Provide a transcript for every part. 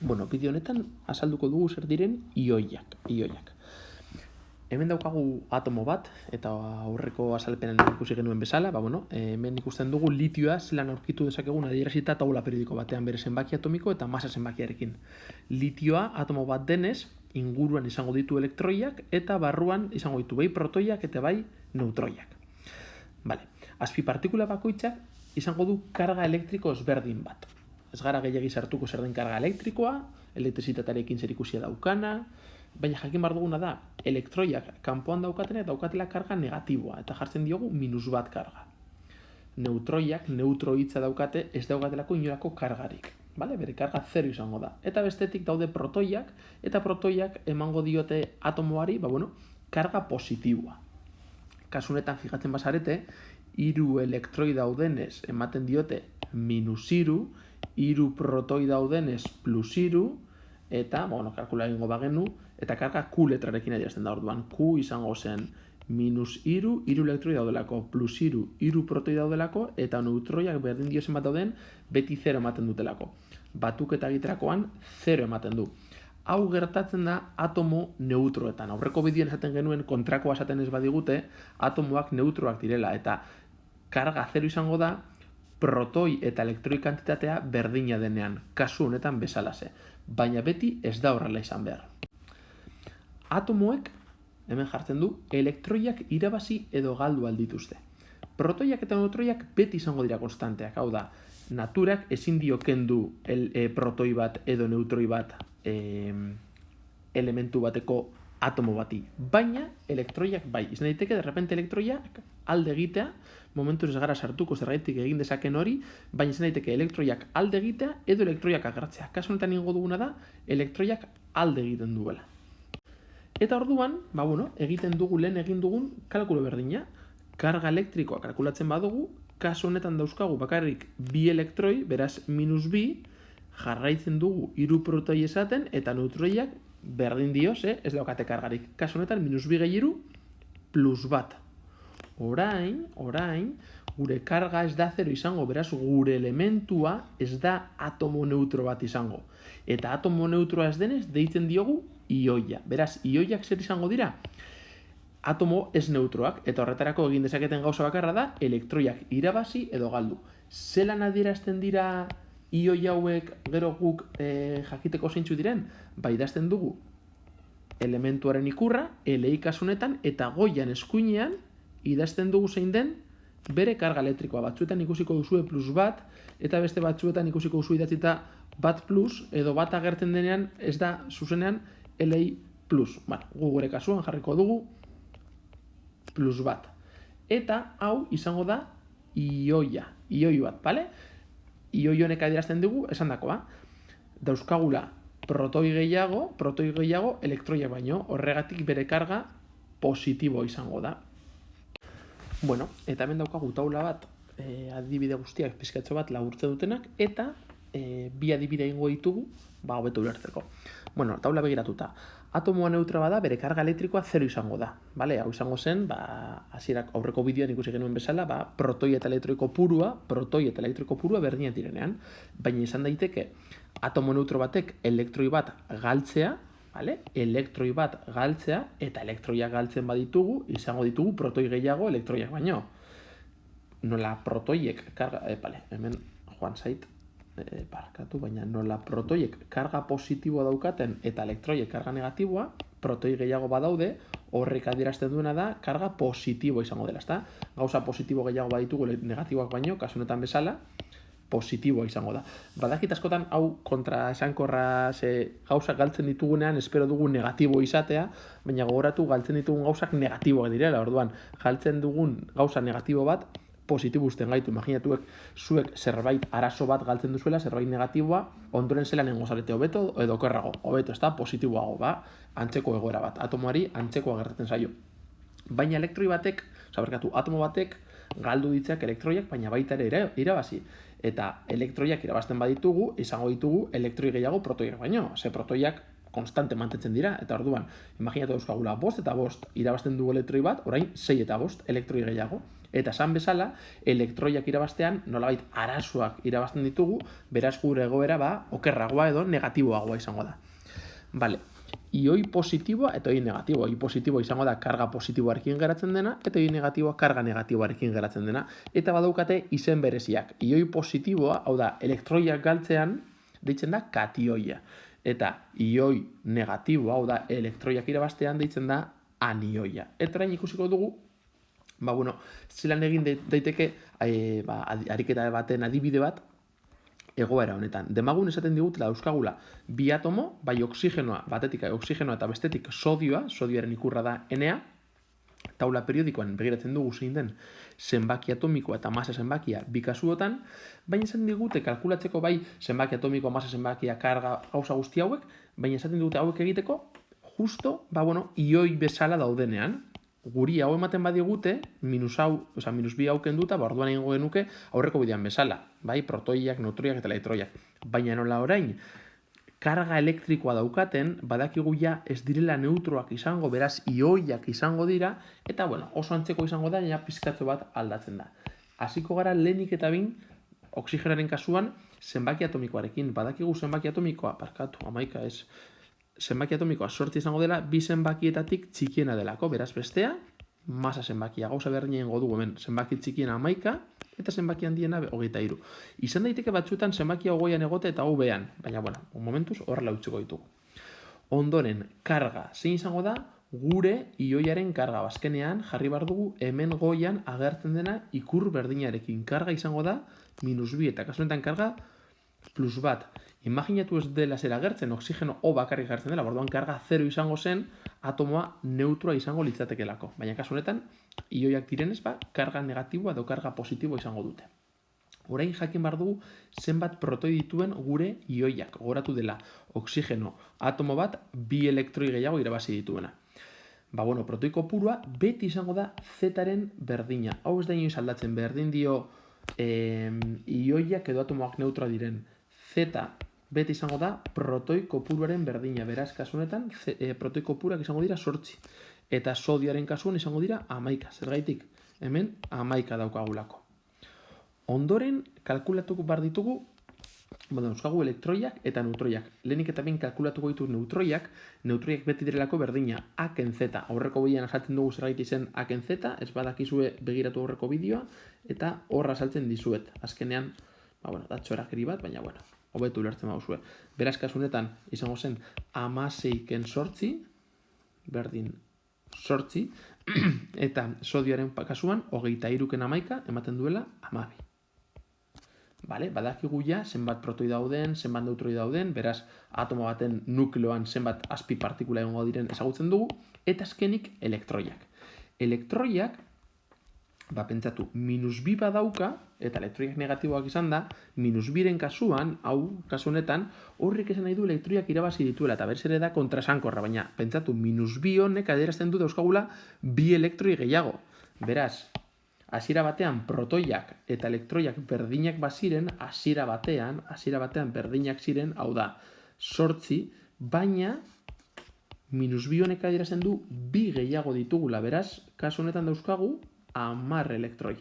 Bueno, bideo honetan azalduko dugu zer diren ioiak. Hemen daukagu atomo bat, eta aurreko azalpenan ikusi genuen bezala, hemen ikusten dugu litioa zelan aurkitu dezakegun adierazita taula periodiko batean bere zenbaki atomiko eta masa zenbakiarekin. Litioa atomo bat denez, inguruan izango ditu elektroiak eta barruan izango ditu bai protoiak eta bai neutroiak. Azpipartikula bakoitzak izango du karga elektriko ezberdin bat. Ez gara gehiagi sartuko zer den karga elektrikoa, elektrizitatearekin zerikusia daukana, baina jakin behar duguna da, elektroiak kanpoan daukatenak daukatela karga negatiboa, eta jartzen diogu -1 karga. Neutroiak, neutro hitza daukate, ez daukatelako inolako kargarik. Bere karga 0 izango da. Eta bestetik daude protoiak, eta protoiak emango diote atomoari, karga positiboa. Kasu honetan fijatzen bazarete, 3 elektroi daudenez ematen diote -3, 3 protoi daudenez +3, eta, kalkula egingo bagenu, eta karga Q letrarekin adierazten da orduan. Q izango zen -3, 3 elektroi daudelako, +3, 3 protoi daudelako, eta neutroiak berdin dio zenbat dauden, beti 0 ematen dutelako. Batuketa egiterakoan 0 ematen du. Hau gertatzen da atomo neutroetan. Aurreko bideoan esaten genuen kontrakoa esaten ez badigute, atomoak neutroak direla, eta karga 0 izango da, protoi eta elektroi kantitatea berdina denean, kasu honetan bezalase. Baina beti ez da horrela izan behar. Atomoek, hemen jartzen du, elektroiak irabazi edo galdu aldituzte. Protoiak eta neutroiak beti izango dira konstanteak, hau da, naturak ezin dio kendu protoi bat edo neutroi bat elementu bateko atomo bati. Baina elektroiak bai, izan daiteke derrepente elektroiak alde egitea, momentuz ez gara sartuko zergaitik egin dezaken hori, baina izan daiteke elektroiak alde egitea edo elektroiak agertzea. Kasu honetan ingo duguna da, elektroiak alde egiten duela. Eta orduan, egiten dugu lehen egin dugun kalkulo berdina. Karga elektrikoa kalkulatzen badugu, kasu honetan dauzkagu bakarrik 2 elektroi, beraz -2, jarraitzen dugu 3 protoi esaten, eta neutroiak berdin dioz, ez daukate kargarik. Kasu honetan, -2 gehi 3, +1. Orain, gure karga ez da 0 izango, beraz gure elementua ez da atomo neutro bat izango. Eta atomo neutroa ez denez, deitzen diogu ioia. Beraz, ioiak zer izango dira? Atomo ez neutroak, eta horretarako egin dezaketen gauza bakarra da, elektroiak irabazi edo galdu. Zelan adierazten dira ioi hauek gero guk jakiteko zeintzu diren? Idazten dugu elementuaren ikurra, LI kasunetan, eta goian eskuinean idazten dugu zein den bere karga elektrikoa. Batzuetan ikusiko duzue +1, eta beste batzuetan ikusiko duzu idatzita +1, edo bat agertzen denean ez da zuzenean LI+. Gu gure kasuan jarriko dugu +1. Eta hau izango da ioi bat, bale? Ioi honek adierazten dugu, esan dakoa, dauzkagula protoi gehiago, elektroiak baino, horregatik bere karga positibo izango da. Eta hemen daukagu taula bat, adibide guztiak pizkatxo bat laburtzen dutenak, eta bi adibide egingo ditugu, hobeto ulertzeko. Taula begiratuta. Atomoa neutra bada, bere karga elektrikoa 0 izango da. Hau izango zen, hasierak aurreko bideoan ikusi genuen bezala, protoi eta elektroiko purua berdinak direnean. Baina izan daiteke, atomo neutro batek elektroi bat galtzea, eta elektroiak galtzen baditugu, izango ditugu protoi gehiago elektroiak baino. Nola protoiek hemen joan zait, baina nola protoiek karga positiboa daukaten eta elektroiek karga negatiboa, protoi gehiago badaude, horrek adierazten duena da karga positibo izango dela, ezta? Gauza positibo gehiago baditugu negatiboak baino, kasu honetan bezala, positiboa izango da. Badakit askotan hau kontra esankorra gauzak galtzen ditugunean espero dugu negatibo izatea, baina gogoratu galtzen ditugun gauzak negatiboak direla, orduan galtzen dugun gauza negatibo bat positibo usten gaitu. Imaginatuek zuek zerbait arazo bat galtzen duzuela, zerbait negatiboa, ondoren zelan nengo zarete hobeto edo okerrago. Hobeto, ez da, positiboago, antzeko egoera bat. Atomoari antzeko agertatzen zaio. Baina atomo batek galdu ditzak elektroiak, baina baita ere irabazi. Eta elektroiak irabazten baditugu, izango ditugu elektroi gehiago protoiak baino. Protoiak konstante mantentzen dira, eta orduan, imaginatu dauzkagula 5 eta 5 irabazten dugu elektroi bat, orain 6 eta 5 elektroi gehiago. Eta esan bezala, elektroiak irabaztean, nolabait arazoak irabazten ditugu, beraz gure egoera okerragoa edo negatiboagoa izango da. Vale. Ioi positiboa eta ioi negatiboa. Ioi positiboa izango da karga positiboarekin geratzen dena, eta ioi negatiboa karga negatiboarekin geratzen dena. Eta badaukate izen bereziak. Ioi positiboa, hau da, elektroiak galtzean, deitzen da katioia. Eta ioi negatiboa, hau da, elektroiak irabaztean, deitzen da anioia. Eta orain ikusiko dugu, zelan egin daiteke ariketa baten adibide bat egoera honetan. Demagun esaten digutela dauzkagula bi atomo, bai oksigenoa, batetik oksigenoa eta bestetik sodioaren ikurra da Na, taula periodikoan begiratzen dugu zein den zenbaki atomikoa eta masa zenbakia bi kasuotan, baina esaten digute kalkulatzeko bai zenbaki atomikoa, masa zenbakia, karga, gauza guzti hauek, baina esaten digute hauek egiteko justo, ioi bezala daudenean. Guri hau ematen badigute, minus bi hau kenduta, orduan egingo genuke aurreko bidean bezala, bai, protoiak, neutroiak eta elektroiak. Baina nola orain, karga elektrikoa daukaten, badakigu ja ez direla neutroak izango, beraz ioiak izango dira, eta oso antzeko izango da, ja pizkatxo bat aldatzen da. Hasiko gara lehenik eta behin, oxigenaren kasuan, zenbaki atomikoarekin. Badakigu zenbaki atomikoa, zenbaki atomikoa 8 izango dela, bi zenbakietatik txikiena delako, beraz bestea, masa zenbakia, gauza berdina egingo dugu hemen, zenbaki txikiena 11 eta zenbaki handiena 23. Izan daiteke batzuetan zenbakia 20an egote eta 20an, baina momentuz horrela utziko ditugu. Ondoren, karga, zein izango da? Gure ioiaren karga, bazkenean jarri behar dugu hemen goian agertzen dena ikur berdinarekin. Karga izango da -2 eta kasu honetan karga +1. Imaginatu ez dela zer agertzen, oksigeno O bakarrik agertzen dela, orduan karga 0 izango zen, atomoa neutroa izango litzatekelako. Baina kasu honetan, ioiak direnez, karga negatiboa edo karga positiboa izango dute. Orain jakin behar dugu zenbat protoi dituen gure ioiak. Gogoratu dela, oksigeno atomo bat, bi elektroi gehiago irabazi dituena. Protoi kopurua beti izango da Z-aren berdina. Hau ez da inoiz aldatzen, berdin dio ioiak edo atomoak neutroa diren. Z beti izango da protoi kopuruaren berdina. Beraz, kasu honetan, protoi kopuruak izango dira 8. Eta sodioaren kasuan izango dira 11. Zergaitik, hemen 11 daukagulako. Ondoren, kalkulatuko behar ditugu, euskagu elektroiak eta neutroiak. Lehenik eta behin kalkulatuko ditu neutroiak beti direlako berdina, aken Z. Aurreko bidean azaltzen dugu zergaiti zen aken Z, ez badakizue begiratu aurreko bideoa, eta horra azaltzen dizuet. Azkenean, da txorakeri bat, baina hobetu ulertzen baduzue. Beraz, kasu honetan, izango zen 16ken 8, berdin 8, eta sodioaren kasuan, 23ken 11, ematen duela 12. Badakigu ja zenbat protoi dauden, zenbat neutroi dauden, beraz, atomo baten nukleoan zenbat azpi partikula egongo diren ezagutzen dugu, eta azkenik elektroiak. Elektroiak, pentsatu, -2 badauka, eta elektroiak negatiboak izan da, -2ren kasuan, kasu honetan, horrek esan nahi du elektroiak irabazi dituela, eta berz ere da kontrasankorra, baina, pentsatu, -2 honek adierazten du dauzkagula bi elektroi gehiago. Beraz, hasiera batean protoiak eta elektroiak berdinak baziren, hasiera batean berdinak ziren, hau da, 8, baina -2 honek adierazten du bi gehiago ditugula, beraz, kasu honetan dauzkagu 10 elektroi.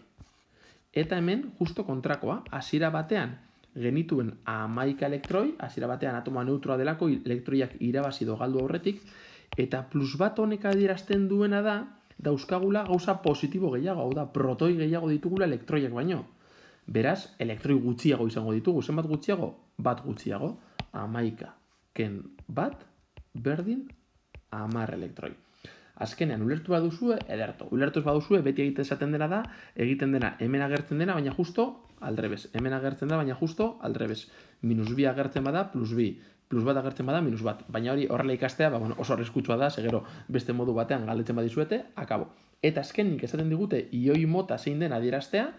Eta hemen, justo kontrakoa, hasiera batean genituen 11 elektroi, hasiera batean atomoa neutroa delako, elektroiak irabazi edo galdu aurretik, eta +1 honek adierazten duena da, dauzkagula gauza positibo gehiago, hau da, protoi gehiago ditugula elektroiak baino. Beraz, elektroi gutxiago izango ditugu. Zenbat gutxiago? Bat gutxiago. 11 ken bat, berdin 10 elektroi. Azkenean, ulertu baduzue, ederto. Ulertu ez baduzue, beti egiten esaten dena da, egiten dena hemen agertzen dena, baina justo aldrebes. Hemen agertzen da, baina justo aldrebes. -2 agertzen bada, +2. +1 agertzen bada, -1. Baina hori horrela ikastea, oso arriskutsua da, segero beste modu batean galdetzen badizuete, akabo. Eta azkenik esaten digute, ioi mota zein den adieraztea,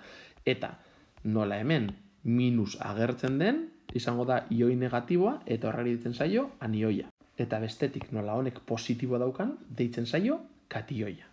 eta nola hemen minus agertzen den, izango da ioi negatiboa, eta horrela ditzen zaio anioia. Eta bestetik nola honek positiboa daukan, deitzen zaio katioia.